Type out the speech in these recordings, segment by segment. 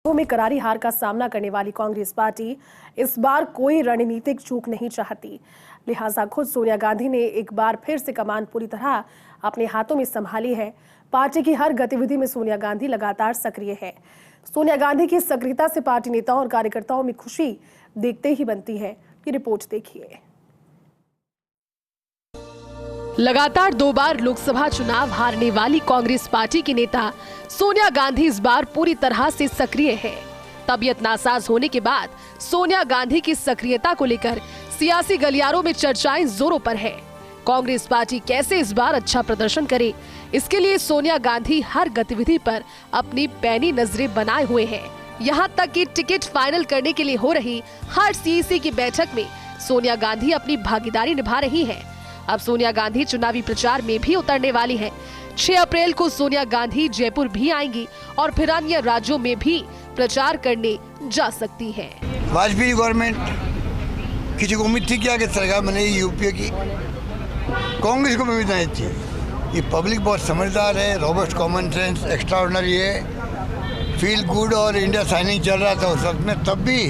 में करारी हार का सामना करने वाली कांग्रेस पार्टी इस बार कोई रणनीतिक चूक नहीं चाहती। लिहाजा खुद सोनिया गांधी ने एक बार फिर से कमान पूरी तरह अपने हाथों में संभाली है। पार्टी की हर गतिविधि में सोनिया गांधी लगातार सक्रिय है। सोनिया गांधी की सक्रियता से पार्टी नेताओं और कार्यकर्ताओं में खुशी देखते ही बनती है। ये रिपोर्ट देखिए। लगातार 2 बार लोकसभा चुनाव हारने वाली कांग्रेस पार्टी की नेता सोनिया गांधी इस बार पूरी तरह से सक्रिय है। तबीयत नासाज होने के बाद सोनिया गांधी की सक्रियता को लेकर सियासी गलियारों में चर्चाएं जोरों पर है। कांग्रेस पार्टी कैसे इस बार अच्छा प्रदर्शन करे, इसके लिए सोनिया गांधी हर गतिविधि पर अपनी पैनी नजरें बनाए हुए हैं। यहाँ तक कि टिकट फाइनल करने के लिए हो रही हर सीईसी की बैठक में सोनिया गांधी अपनी भागीदारी निभा रही है। अब सोनिया गांधी चुनावी प्रचार में भी उतरने वाली हैं। 6 अप्रैल को सोनिया गांधी जयपुर भी आएंगी और फिर अन्य राज्यों में भी प्रचार करने जा सकती हैं। वाजपेयी गवर्नमेंट, किसी को उम्मीद थी क्या कि सरकार बनेगी यूपीए की? कांग्रेस को उम्मीद नहीं थी। ये पब्लिक बहुत समझदार है, रॉबस्ट कॉमन सेंस एक्स्ट्राऑर्डिनरी है, फील गुड और इंडिया साइनिंग चल रहा था उस वक्त में, तब भी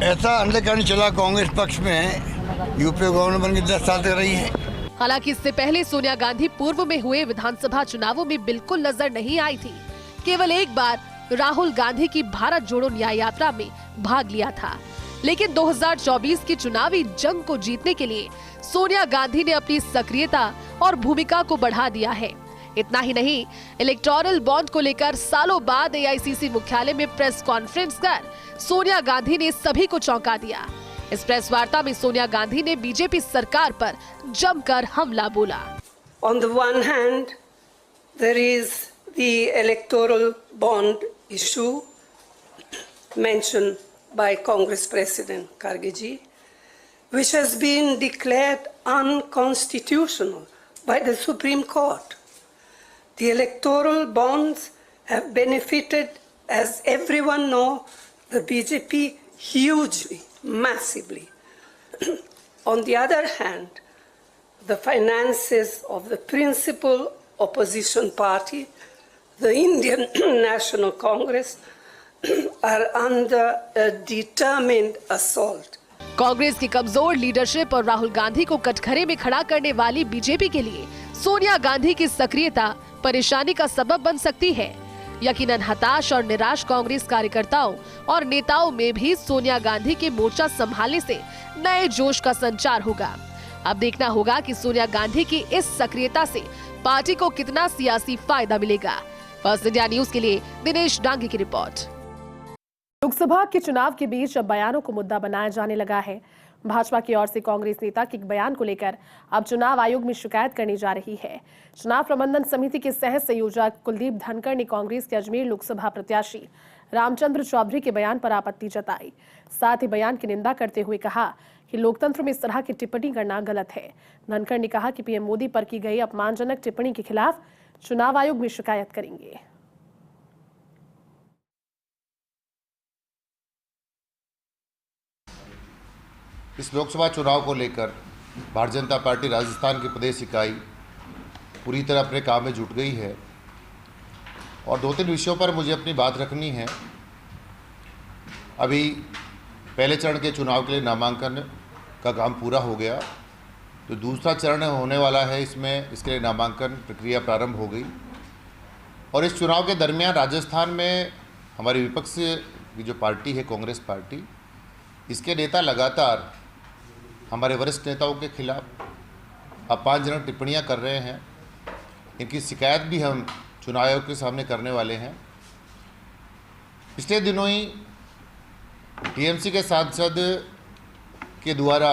ऐसा अंडरकरंट चला कांग्रेस पक्ष में। यूपीए गवर्नमेंट बन के 10 साल तक रही है। हालांकि इससे पहले सोनिया गांधी पूर्व में हुए विधानसभा चुनावों में बिल्कुल नजर नहीं आई थी। केवल एक बार राहुल गांधी की भारत जोड़ो न्याय यात्रा में भाग लिया था, लेकिन 2024 की चुनावी जंग को जीतने के लिए सोनिया गांधी ने अपनी सक्रियता और भूमिका को बढ़ा दिया है। इतना ही नहीं, इलेक्टोरल बॉन्ड को लेकर सालों बाद एआईसीसी मुख्यालय में प्रेस कॉन्फ्रेंस कर सोनिया गांधी ने सभी को चौंका दिया। इस प्रेस वार्ता में सोनिया गांधी ने बीजेपी सरकार पर जमकर हमला बोला। On the one hand, there is the electoral bond issue mentioned by Congress President Kharge, which has been declared unconstitutional by the Supreme Court. The electoral bonds have benefited, as everyone knows, the BJP hugely, massively. On the other hand, the finances of the principal opposition party, the Indian National Congress, are under a determined assault. Congress की कमजोर leadership और राहुल गांधी को कटघरे में खड़ा करने वाली BJP के लिए सोनिया गांधी की सक्रियता परेशानी का सबब बन सकती है। यकीनन हताश और निराश कांग्रेस कार्यकर्ताओं और नेताओं में भी सोनिया गांधी के मोर्चा संभालने से नए जोश का संचार होगा। अब देखना होगा कि सोनिया गांधी की इस सक्रियता से पार्टी को कितना सियासी फायदा मिलेगा। फर्स्ट इंडिया न्यूज के लिए दिनेश डांगी की रिपोर्ट। लोकसभा के चुनाव के बीच अब बयानों को मुद्दा बनाया जाने लगा है। भाजपा की ओर से कांग्रेस नेता के एक बयान को लेकर अब चुनाव आयोग में शिकायत करने जा रही है। चुनाव प्रबंधन समिति के सह संयोजक कुलदीप धनखड़ ने कांग्रेस के अजमेर लोकसभा प्रत्याशी रामचंद्र चौधरी के बयान पर आपत्ति जताई। साथ ही बयान की निंदा करते हुए कहा कि लोकतंत्र में इस तरह की टिप्पणी करना गलत है। धनखड़ ने कहा कि पीएम मोदी पर की गई अपमानजनक टिप्पणी के खिलाफ चुनाव आयोग में शिकायत करेंगे। इस लोकसभा चुनाव को लेकर भारतीय जनता पार्टी राजस्थान की प्रदेश इकाई पूरी तरह अपने काम में जुट गई है और 2-3 विषयों पर मुझे अपनी बात रखनी है। अभी पहले चरण के चुनाव के लिए नामांकन का काम पूरा हो गया, तो दूसरा चरण होने वाला है, इसमें इसके लिए नामांकन प्रक्रिया प्रारंभ हो गई। और इस चुनाव के दरमियान राजस्थान में हमारी विपक्ष की जो पार्टी है कांग्रेस पार्टी, इसके नेता लगातार हमारे वरिष्ठ नेताओं के खिलाफ अपमानजनक टिप्पणियां कर रहे हैं। इनकी शिकायत भी हम चुनाव आयोग के सामने करने वाले हैं। पिछले दिनों ही टीएमसी के सांसद के द्वारा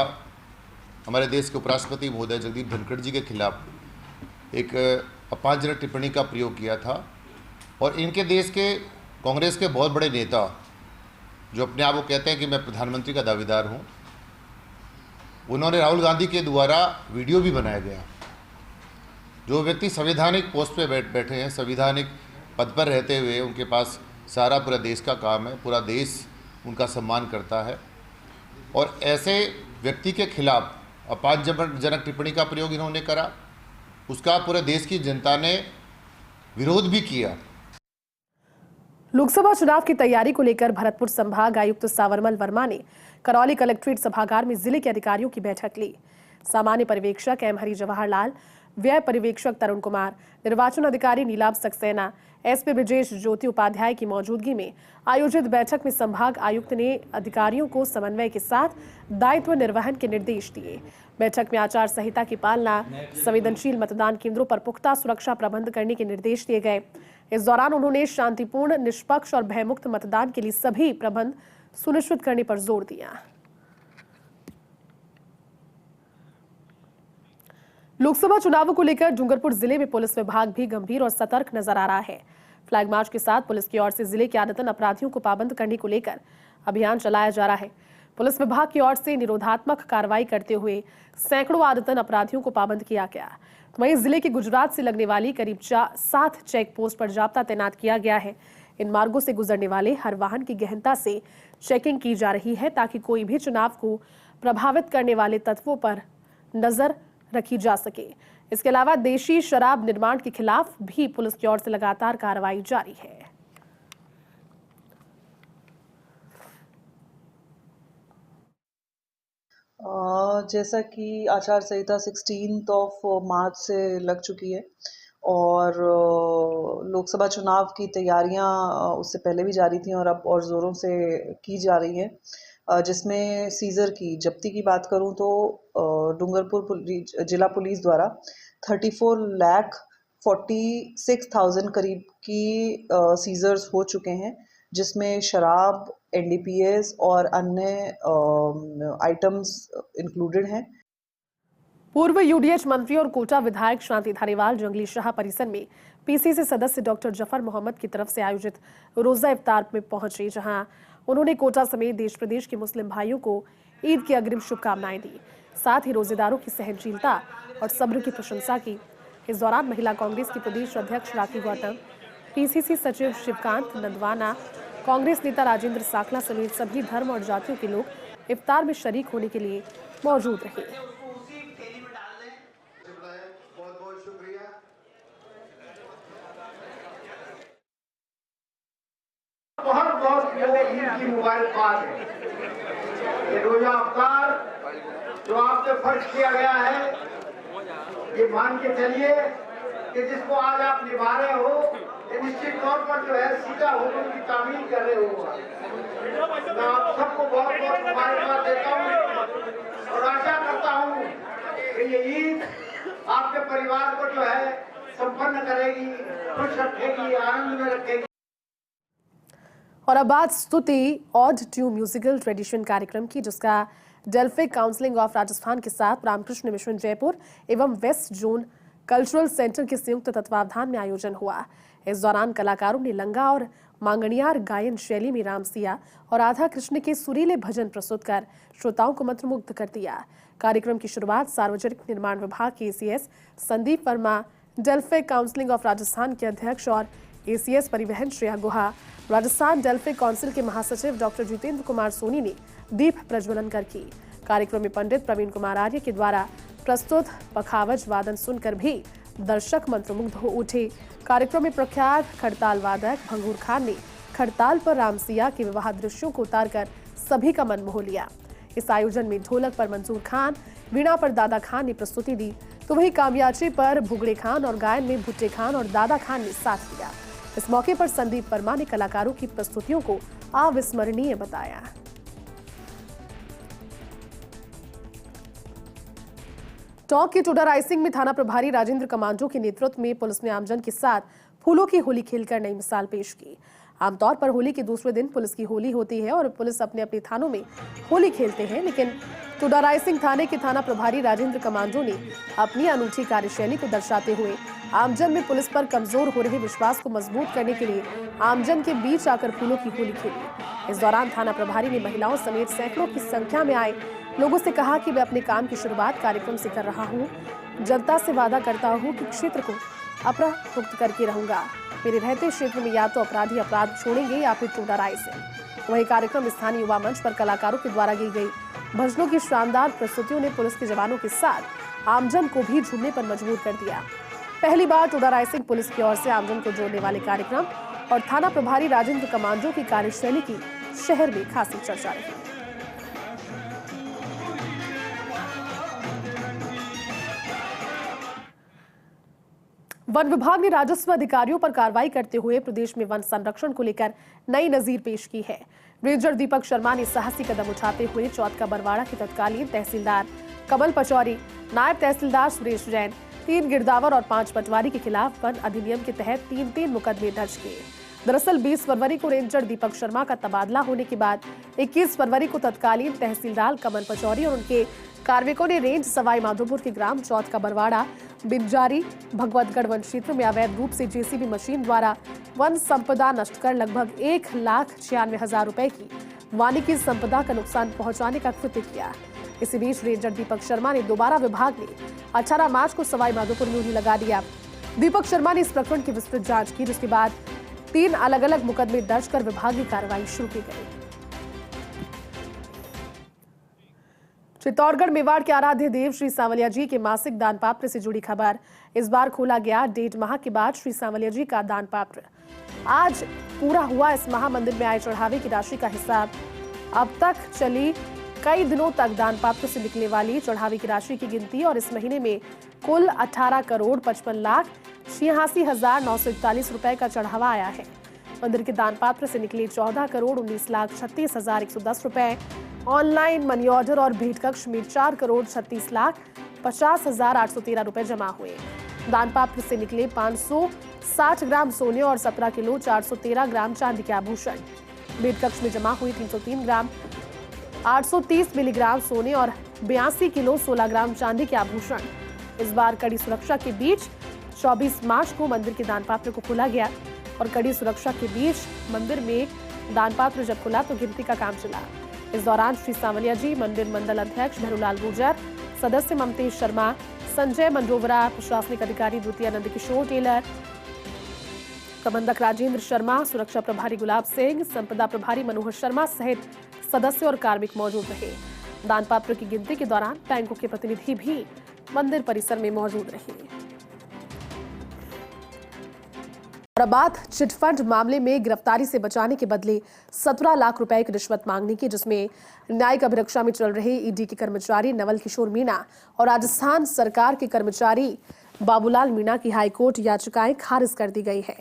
हमारे देश के उपराष्ट्रपति महोदय जगदीप धनखड़ जी के खिलाफ एक अपमानजनक टिप्पणी का प्रयोग किया था। और इनके देश के कांग्रेस के बहुत बड़े नेता जो अपने आप को कहते हैं कि मैं प्रधानमंत्री का दावेदार हूं, उन्होंने राहुल गांधी के द्वारा वीडियो भी बनाया गया। जो व्यक्ति संवैधानिक पोस्ट पे बैठे हैं, संवैधानिक पद पर रहते हुए, उनके पास सारा पूरा देश का काम है, पूरा देश उनका सम्मान करता है, और ऐसे व्यक्ति के खिलाफ अपमानजनक टिप्पणी का प्रयोग इन्होंने करा, उसका पूरे देश की जनता ने विरोध भी किया। लोकसभा चुनाव की तैयारी को लेकर भरतपुर संभाग आयुक्त सावरमल वर्मा ने करौली कलेक्ट्रेट सभागार में जिले के अधिकारियों की बैठक ली। सामान्य पर्यवेक्षक एम हरि जवाहर लाल, व्यय पर्यवेक्षक तरुण कुमार, निर्वाचन अधिकारी नीलाभ सक्सेना, एसपी ब्रजेश ज्योति उपाध्याय की मौजूदगी में आयोजित बैठक में संभाग आयुक्त ने अधिकारियों को समन्वय के साथ दायित्व निर्वहन के निर्देश दिए। बैठक में आचार संहिता की पालना, संवेदनशील मतदान केंद्रों पर पुख्ता सुरक्षा प्रबंध करने के निर्देश दिए गए। इस दौरान उन्होंने शांतिपूर्ण, निष्पक्ष और भयमुक्त मतदान के लिए सभी प्रबंध सुनिश्चित करने पर जोर दिया। लोकसभा चुनावों को लेकर डूंगरपुर जिले में पुलिस विभाग भी गंभीर और सतर्क नजर आ रहा है। फ्लैग मार्च के साथ पुलिस की ओर से जिले के आदतन अपराधियों को पाबंद करने को लेकर अभियान चलाया जा रहा है। पुलिस विभाग की ओर से निरोधात्मक कार्रवाई करते हुए सैकड़ों आदतन अपराधियों को पाबंद किया गया। वहीं जिले के गुजरात से लगने वाली करीब 7 चेक पोस्ट पर जाब्ता तैनात किया गया है। इन मार्गों से गुजरने वाले हर वाहन की गहनता से चेकिंग की जा रही है ताकि कोई भी चुनाव को प्रभावित करने वाले तत्वों पर नजर रखी जा सके। इसके अलावा देशी शराब निर्माण के खिलाफ भी पुलिस की ओर से लगातार कार्रवाई जारी है। जैसा कि आचार संहिता 16 मार्च से लग चुकी है और लोकसभा चुनाव की तैयारियां उससे पहले भी जारी थी और अब और ज़ोरों से की जा रही है, जिसमें सीजर की जब्ती की बात करूं तो डूंगरपुर जिला पुलिस द्वारा 34,46,000 करीब की सीजर्स हो चुके हैं, जिसमें शराब, एनडीपीएस और अन्य आइटम्स इंक्लूडेड हैं। पूर्व यूडीएच मंत्री और कोटा विधायक शांति धारीवाल जंगली शाह परिसर में पीसीसी सदस्य डॉक्टर जफर मोहम्मद की तरफ से आयोजित रोजा इफ्तार में पहुंचे, जहां उन्होंने कोटा समेत देश प्रदेश के मुस्लिम भाइयों को ईद की अग्रिम शुभकामनाएं दी। साथ ही रोजेदारों की सहनशीलता और सब्र की प्रशंसा की। इस दौरान महिला कांग्रेस की प्रदेश अध्यक्ष राखी गौतम, पीसीसी सचिव शिवकांत नंदवाना, कांग्रेस नेता राजेंद्र साकला समेत सभी धर्म और जातियों के लोग इफ्तार में शरीक होने के लिए मौजूद रहे। बहुत बहुत ईद की मुबारकबाद है। ये रोजा अफ्तार जो आपसे फर्ज किया गया है, ये मान के चलिए कि जिसको आज आप निभा रहे हो, ये निश्चित तौर पर जो है सीधा हुक्म की तामील कर रहे हो। मैं आप सबको बहुत बहुत मुबारकबाद देता हूँ और आशा करता हूँ कि ये ईद आपके परिवार को जो है संपन्न करेगी, खुश रखेगी, आनंद में रखेगी। और अब बात स्तुति ऑड ट्यून म्यूजिकल ट्रेडिशन कार्यक्रम की, जिसका डेल्फिक काउंसिलिंग ऑफ राजस्थान के साथ रामकृष्ण मिशन जयपुर एवं वेस्ट जोन कल्चरल सेंटर के संयुक्त तत्वावधान में आयोजन हुआ। इस दौरान कलाकारों ने लंगा और मांगणियार गायन शैली में रामसिया और राधा कृष्ण के सुरीले भजन प्रस्तुत कर श्रोताओं को मंत्रमुग्ध कर दिया। कार्यक्रम की शुरुआत सार्वजनिक निर्माण विभाग के ACS Sandeep Verma, Delphic counselling of Rajasthan के अध्यक्ष और एसीएस परिवहन श्रेया गुहा, राजस्थान डेल्फिक काउंसिल के महासचिव डॉक्टर जितेंद्र कुमार सोनी ने दीप प्रज्वलन कर की। कार्यक्रम में पंडित प्रवीण कुमार आर्य के द्वारा प्रस्तुत पखावज वादन सुनकर भी दर्शक मंत्रमुग्ध हो उठे। कार्यक्रम में प्रख्यात खड़ताल वादक भंगूर खान ने खड़ताल पर रामसिया के विवाह दृश्यों को उतारकर सभी का मन मोह लिया। इस आयोजन में ढोलक पर मंसूर खान, वीणा पर दादा खान ने प्रस्तुति दी, तो वहीं कामयाचे पर भुगड़े खान और गायन में भुट्टे खान और दादा खान ने साथ दिया। इस मौके पर संदीप वर्मा ने कलाकारों की प्रस्तुतियों को अविस्मरणीय बताया। टोंक के टोडा राइसिंग में थाना प्रभारी राजेंद्र कमांडो के नेतृत्व में पुलिस ने आमजन के साथ फूलों की होली खेलकर नई मिसाल पेश की। आमतौर पर होली के दूसरे दिन पुलिस की होली होती है और पुलिस अपने अपने थानों में होली खेलते हैं, लेकिन टोडा राइसिंग थाने के थाना प्रभारी राजेंद्र कमांडो ने अपनी अनूठी कार्यशैली को दर्शाते हुए आमजन में पुलिस पर कमजोर हो रहे विश्वास को मजबूत करने के लिए आमजन के बीच आकर फूलों की होली खेली। इस दौरान थाना प्रभारी ने महिलाओं समेत सैकड़ों की संख्या में आए लोगों से कहा कि मैं अपने काम की शुरुआत कार्यक्रम से कर रहा हूँ। जनता से वादा करता हूँ कि क्षेत्र को अपराध मुक्त करके रहूंगा। मेरे रहते क्षेत्र में या तो अपराधी अपराध छोड़ेंगे या फिर टोडा राइसिंग। वही कार्यक्रम स्थानीय युवा मंच पर कलाकारों के द्वारा की गई भजनों की शानदार प्रस्तुतियों ने पुलिस के जवानों के साथ आमजन को भी झूमने पर मजबूर कर दिया। पहली बार टोडा राइसिंग पुलिस की ओर से आमजन को जोड़ने वाले कार्यक्रम और थाना प्रभारी राजेंद्र कमांडो की कार्यशैली की शहर में खासी चर्चा रही। वन विभाग ने राजस्व अधिकारियों पर कार्रवाई करते हुए प्रदेश में वन संरक्षण को लेकर नई नजीर पेश की है। रेंजर दीपक शर्मा ने साहसी कदम उठाते हुए चौथ का बरवाड़ा के तत्कालीन तहसीलदार कमल पचौरी, नायब तहसीलदार सुरेश जैन, 3 गिरदावर और 5 पटवारी के खिलाफ वन अधिनियम के तहत 3 मुकदमे दर्ज किए। दरअसल 20 फरवरी को रेंजर दीपक शर्मा का तबादला होने के बाद 21 फरवरी को तत्कालीन तहसीलदार कमल पचौरी और उनके कार्मिकों ने रेंज सवाई माधोपुर के ग्राम चौथ का बरवाड़ा, बिंजारी, भगवतगढ़ वन क्षेत्र में अवैध रूप से जेसीबी मशीन द्वारा वन संपदा नष्ट कर लगभग 1,96,000 रुपए की वानिकी संपदा का नुकसान पहुंचाने का कृत्य किया। इसी बीच रेंजर दीपक शर्मा ने दोबारा विभाग ने 18 मार्च को सवाई माधोपुर में उन्हें लगा दिया। दीपक शर्मा ने इस प्रकरण की विस्तृत जांच की, जिसके बाद 3 अलग अलग मुकदमे दर्ज कर विभागीय कार्रवाई शुरू की गई। चित्तौड़गढ़ मेवाड़ के आराध्य देव श्री सांवलिया जी के मासिक दान पात्र से जुड़ी खबर। इस बार खोला गया 1.5 माह के बाद श्री सांवलिया जी का दान पात्र। आज पूरा हुआ इस माह मंदिर में आए चढ़ावे की राशि का हिसाब। अब तक चली कई दिनों तक दान पात्र से निकलने वाली चढ़ावे की राशि की गिनती और इस महीने में कुल 18,55,86,941 रुपए का चढ़ावा आया है। मंदिर के दान पात्र से निकले 14,19,36,110 रुपए। ऑनलाइन मनी ऑर्डर और भेंट कक्ष में 4,36,50,813 रुपए जमा हुए। दान पात्र से निकले 560 ग्राम सोने और 17 किलो 413 ग्राम चांदी के आभूषण। भेंट कक्ष में जमा हुई 303 ग्राम 830 मिलीग्राम सोने और 82 किलो 16 ग्राम चांदी के आभूषण। इस बार कड़ी सुरक्षा के बीच 24 मार्च को मंदिर के दान पात्र को खोला गया और कड़ी सुरक्षा के बीच मंदिर में दान पात्र जब खुला तो गिनती का काम चला। इस दौरान श्री सांवलिया जी मंदिर मंडल अध्यक्ष भैरूलाल गुर्जर, सदस्य ममतेश शर्मा, संजय मंडोवरा, प्रशासनिक अधिकारी द्वितीय नंद किशोर टेलर, प्रबंधक राजेंद्र शर्मा, सुरक्षा प्रभारी गुलाब सिंह, संपदा प्रभारी मनोहर शर्मा सहित सदस्य और कार्मिक मौजूद रहे। दान पात्र की गिनती के दौरान बैंकों के प्रतिनिधि भी मंदिर परिसर में मौजूद रहे। और अब बात चिटफंड मामले में गिरफ्तारी से बचाने के बदले 17 लाख रुपए की रिश्वत मांगने की, जिसमें न्यायिक अभिरक्षा में चल रहे ईडी के कर्मचारी नवल किशोर मीणा और राजस्थान सरकार के कर्मचारी बाबूलाल मीणा की हाईकोर्ट याचिकाएं खारिज कर दी गई है।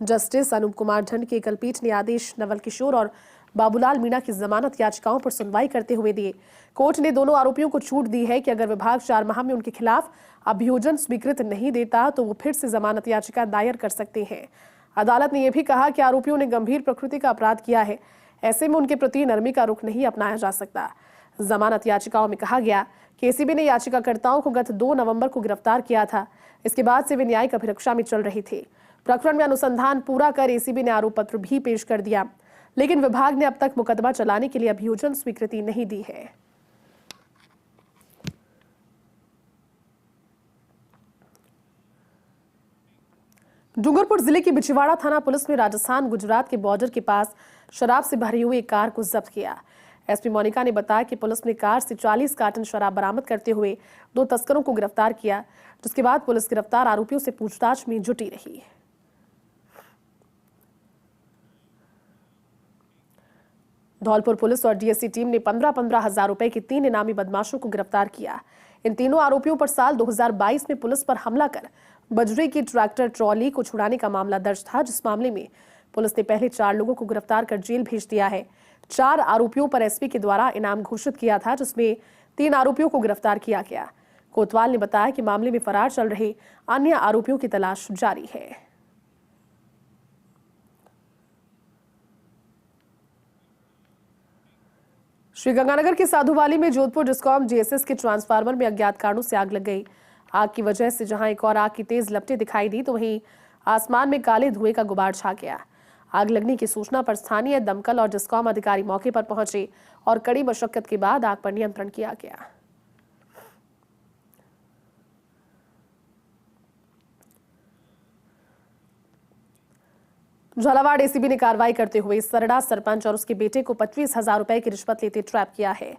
जस्टिस अनूप कुमार ढंड की एकल पीठ ने आदेश नवल किशोर और बाबूलाल मीणा की जमानत याचिकाओं पर सुनवाई करते हुए दिए। कोर्ट ने दोनों आरोपियों को छूट दी है कि अगर विभाग 4 माह में उनके खिलाफ अभियोजन स्वीकृत नहीं देता तो वो फिर से जमानत याचिका दायर कर सकते हैं। अदालत ने यह भी कहा कि आरोपियों ने गंभीर प्रकृति का अपराध किया है, ऐसे में उनके प्रति नरमी का रुख नहीं अपनाया जा सकता। जमानत याचिकाओं में कहा गया कि एसीबी ने याचिकाकर्ताओं को गत 2 नवंबर को गिरफ्तार किया था। इसके बाद से वे न्यायिक अभिरक्षा में चल रहे थे। प्रकरण में अनुसंधान पूरा कर एसीबी ने आरोप पत्र भी पेश कर दिया, लेकिन विभाग ने अब तक मुकदमा चलाने के लिए अभियोजन स्वीकृति नहीं दी है। डूंगरपुर जिले की बिछवाड़ा थाना पुलिस ने राजस्थान गुजरात के बॉर्डर के पास शराब से भरी हुई एक कार को जब्त किया। एसपी मोनिका ने बताया कि पुलिस ने कार से 40 कार्टन शराब बरामद करते हुए 2 तस्करों को गिरफ्तार किया, जिसके बाद पुलिस गिरफ्तार आरोपियों से पूछताछ में जुटी रही। धौलपुर पुलिस और डीएससी टीम ने 15-15 हजार रुपए के 3 इनामी बदमाशों को गिरफ्तार किया। इन तीनों आरोपियों पर साल 2022 में पुलिस पर हमला कर बजरी की ट्रैक्टर ट्रॉली को छुड़ाने का मामला दर्ज था, जिस मामले में पुलिस ने पहले 4 लोगों को गिरफ्तार कर जेल भेज दिया है। 4 आरोपियों पर एसपी के द्वारा इनाम घोषित किया था, जिसमें 3 आरोपियों को गिरफ्तार किया गया। कोतवाल ने बताया कि मामले में फरार चल रहे अन्य आरोपियों की तलाश जारी है। श्रीगंगानगर के साधुवाली में जोधपुर डिस्कॉम जीएसएस के ट्रांसफार्मर में अज्ञात कारणों से आग लग गई। आग की वजह से जहां एक और आग की तेज लपटें दिखाई दी, तो वहीं आसमान में काले धुएं का गुबार छा गया। आग लगने की सूचना पर स्थानीय दमकल और डिस्कॉम अधिकारी मौके पर पहुंचे और कड़ी मशक्कत के बाद आग पर नियंत्रण किया गया। झालावाड़ एसीबी ने कार्रवाई करते हुए सरड़ा सरपंच और उसके बेटे को 25,000 रुपए की रिश्वत लेते ट्रैप किया है।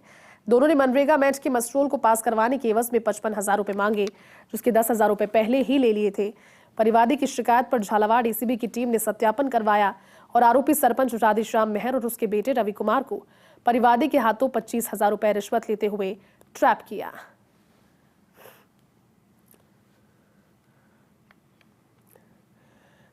दोनों ने मनरेगा मैच के मस्ट्रोल को पास करवाने के एवज में 55,000 रुपए मांगे, जिसके 10,000 रुपए पहले ही ले लिए थे। परिवादी की शिकायत पर झालावाड़ एसीबी की टीम ने सत्यापन करवाया और आरोपी सरपंच राधेश्याम मेहर और उसके बेटे रवि कुमार को परिवादी के हाथों 25,000 रुपए रिश्वत लेते हुए ट्रैप किया।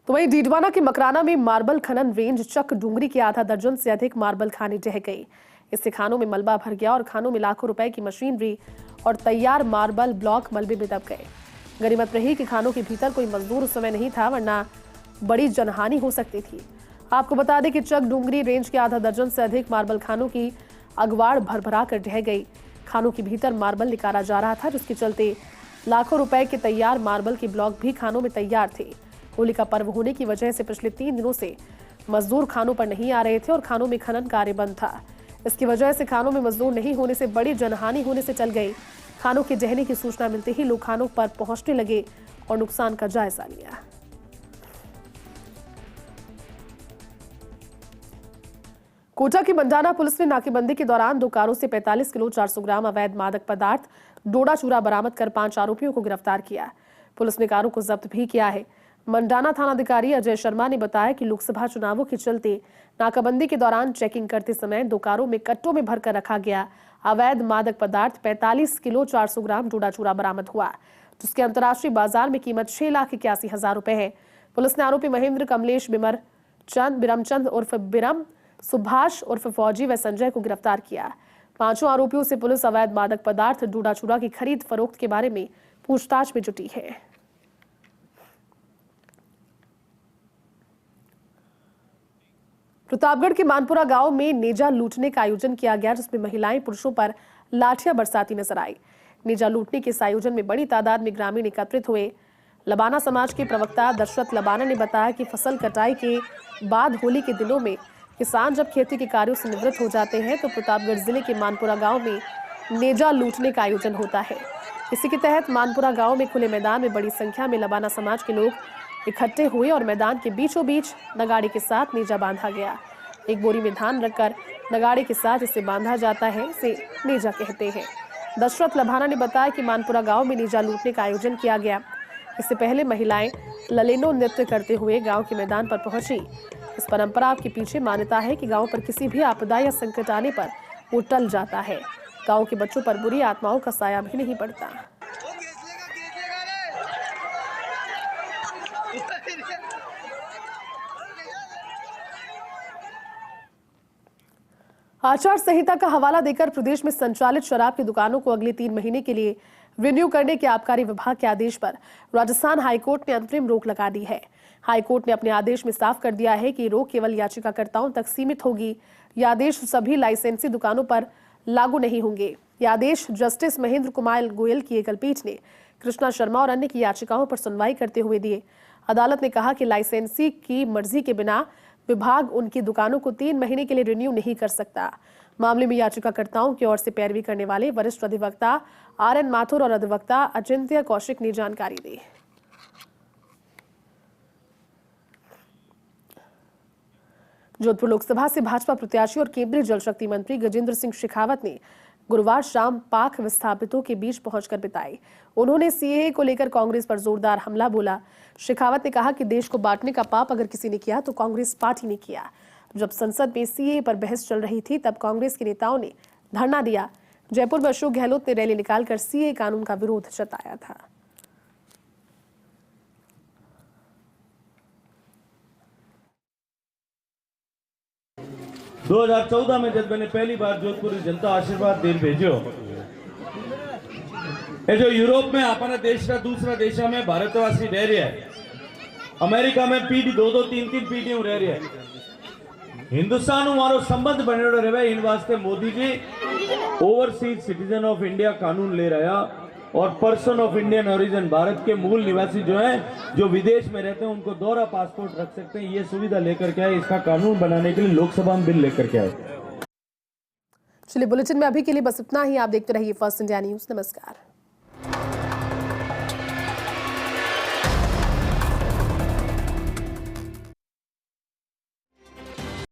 तो वहीं डीडवाना के मकराना में मार्बल खनन रेंज चक डूंगरी के आधा दर्जन से अधिक मार्बल खाने ढह गई। इससे खानों में मलबा भर गया और खानों में लाखों रुपए की मशीनरी और तैयार मार्बल ब्लॉक मलबे में दब गए। गनीमत रही कि खानों के भीतर कोई मजदूर उस समय नहीं था, वरना बड़ी जनहानि हो सकती थी। आपको बता दें कि चक डूंगरी रेंज के आधा दर्जन से अधिक मार्बल खानों की अगवाड़ भरभरा कर ढह गई। खानों के भीतर मार्बल निकाला जा रहा था, जिसके चलते लाखों रुपए के तैयार मार्बल के ब्लॉक भी खानों में तैयार थे। होली का पर्व होने की वजह से पिछले 3 दिनों से मजदूर खानों पर नहीं आ रहे थे और खानों में खनन कार्य बंद था। इसकी वजह से खानों में मजदूर नहीं होने से बड़ी जनहानि होने से चल गई। खानों के ढहने की सूचना मिलते ही लोग खानों पर पहुंचने लगे और नुकसान का जायजा लिया। कोटा की मंडाना पुलिस ने नाकेबंदी के दौरान 2 कारों से 45 किलो 400 ग्राम अवैध मादक पदार्थ डोडा चूरा बरामद कर 5 आरोपियों को गिरफ्तार किया। पुलिस ने कारों को जब्त भी किया है। मंडाना थानाधिकारी अजय शर्मा ने बताया कि लोकसभा चुनावों के चलते नाकाबंदी के दौरान चेकिंग करते समय 2 कारों में कट्टों में भरकर रखा गया अवैध मादक पदार्थ 45 किलो 400 ग्राम डोडा चूरा बरामद हुआ, जिसके अंतर्राष्ट्रीय बाजार में कीमत 6,81,000 रुपए है। पुलिस ने आरोपी महेंद्र कमलेश बिरमचंद उर्फ बिरम, सुभाष उर्फ फौजी व संजय को गिरफ्तार किया। 5 आरोपियों से पुलिस अवैध मादक पदार्थ डोडा चूरा की खरीद फरोख्त के बारे में पूछताछ में जुटी है। प्रतापगढ़ के मानपुरा गांव में नेजा लूटने का आयोजन किया गया, जिसमें महिलाएं पुरुषों पर लाठियां बरसाती नजर आई। नेजा लूटने के इस आयोजन में बड़ी तादाद में ग्रामीण एकत्रित हुए। लबाना समाज के प्रवक्ता दशरथ लबाना ने बताया कि फसल कटाई के बाद होली के दिनों में किसान जब खेती के कार्यों से निवृत्त हो जाते हैं तो प्रतापगढ़ जिले के मानपुरा गांव में नेजा लूटने का आयोजन होता है। इसी के तहत मानपुरा गांव में खुले मैदान में बड़ी संख्या में लबाना समाज के लोग इकट्ठे हुए और मैदान के बीचों बीच नगाड़े के साथ नेजा बांधा गया। एक बोरी में धान रखकर नगाड़े के साथ इसे बांधा जाता है, इसे नेजा कहते हैं। दशरथ लबाना ने बताया कि मानपुरा गांव में नेजा लूटने का आयोजन किया गया। इससे पहले महिलाएं ललेनो नृत्य करते हुए गांव के मैदान पर पहुंची। इस परंपरा के पीछे मान्यता है कि गांव पर किसी भी आपदा या संकट आने पर वो टल जाता है। गांव के बच्चों पर बुरी आत्माओं का साया भी नहीं पड़ता। आचार संहिता का हवाला देकर प्रदेश में संचालित शराब की दुकानों को अगले 3 महीने के लिए रिन्यू करने के आबकारी विभाग के आदेश पर राजस्थान हाईकोर्ट ने अंतरिम रोक लगा दी है। हाईकोर्ट ने अपने आदेश में साफ कर दिया है कि रोक केवल याचिकाकर्ताओं तक सीमित होगी। यह आदेश सभी लाइसेंसी दुकानों पर लागू नहीं होंगे। यह आदेश जस्टिस महेंद्र कुमार गोयल की एकल पीठ ने कृष्णा शर्मा और अन्य की याचिकाओं पर सुनवाई करते हुए दिए। अदालत ने कहा कि लाइसेंसी की मर्जी के बिना विभाग उनकी दुकानों को 3 महीने के लिए रिन्यू नहीं कर सकता। मामले में याचिकाकर्ताओं की ओर से पैरवी करने वाले वरिष्ठ अधिवक्ता RN माथुर और अधिवक्ता अचिंत्य कौशिक ने जानकारी दी। जोधपुर लोकसभा से भाजपा प्रत्याशी और केंद्रीय जल शक्ति मंत्री गजेंद्र सिंह शेखावत ने गुरुवार शाम पाक विस्थापितों के बीच पहुंचकर बिताई। उन्होंने CAA को लेकर कांग्रेस पर जोरदार हमला बोला। शेखावत ने कहा कि देश को बांटने का पाप अगर किसी ने किया तो कांग्रेस पार्टी ने किया। जब संसद में CAA पर बहस चल रही थी तब कांग्रेस के नेताओं ने धरना दिया। जयपुर में अशोक गहलोत ने रैली निकालकर CAA कानून का विरोध जताया था। दो 2014 में जब मैंने पहली बार जोधपुर की जनता आशीर्वाद देन भेजो, ये जो यूरोप में अपना देश का दूसरा देश में भारतवासी रह रहे हैं, अमेरिका में पीढ़ी 2-2 3-3 पीढ़ियों रह रहे हैं, हिंदुस्तान हमारो संबंध बने रहे। इन वास्ते Modi ji overseas citizen of India कानून ले रहा और person of Indian origin Bharat के मूल निवासी जो हैं, जो विदेश में रहते हैं, उनको दोहरा पासपोर्ट रख सकते हैं। ये सुविधा लेकर के आए, इसका कानून बनाने के लिए लोकसभा में बिल लेकर के आए। चलिए, बुलेटिन में अभी के लिए बस इतना ही। आप देखते रहिए फर्स्ट इंडिया न्यूज। नमस्कार।